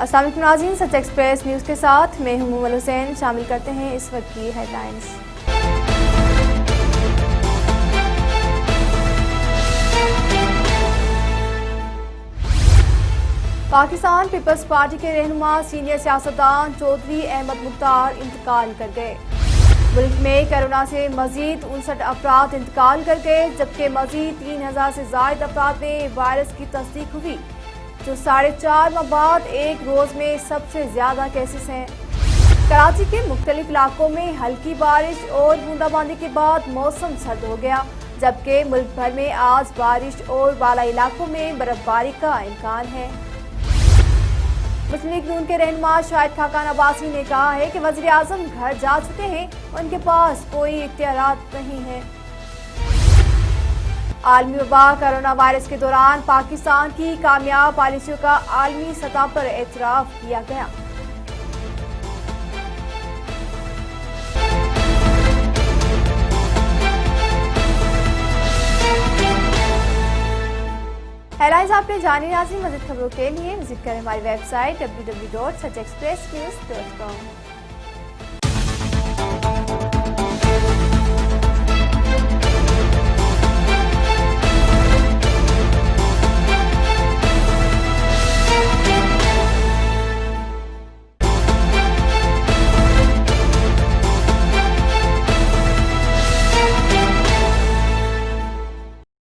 अस्सलाम वालेकुम नाज़रीन, सच एक्सप्रेस न्यूज़ के साथ मैं हूं मुमल हुसैन। शामिल करते हैं इस वक्त की हेडलाइंस। पाकिस्तान पीपल्स पार्टी के रहनुमा सीनियर सियासतदान चौधरी अहमद मुख्तार इंतकाल कर गए। मुल्क में कोरोना से मजीद 59 अफराद इंतकाल कर गए, जबकि मजीद 3000 से ज्यादा अफराद में वायरस की तस्दीक हुई, जो 4.5 माह बाद एक रोज में सबसे ज्यादा केसेस हैं। कराची के मुख्तलिफ इलाकों में हल्की बारिश और बूंदाबांदी के बाद मौसम सर्द हो गया, जबकि मुल्क भर में आज बारिश और बाला इलाकों में बर्फबारी का इम्कान है। मुस्लिम लीग नून के रहनुमा शाहिद खाकान अब्बासी ने कहा है कि वज़ीर आज़म घर जा चुके हैं, उनके पास कोई इख्तियारात नहीं है। आलमी वबा कोरोना वायरस के दौरान पाकिस्तान की कामयाब पॉलिसियों का आलमी सतह पर एतराफ किया गया। हेडलाइंस आपने जानी नाज़रीन। मज़ीद खबरों के लिए विजिट करें हमारी वेबसाइट www.sajexpressnews.com।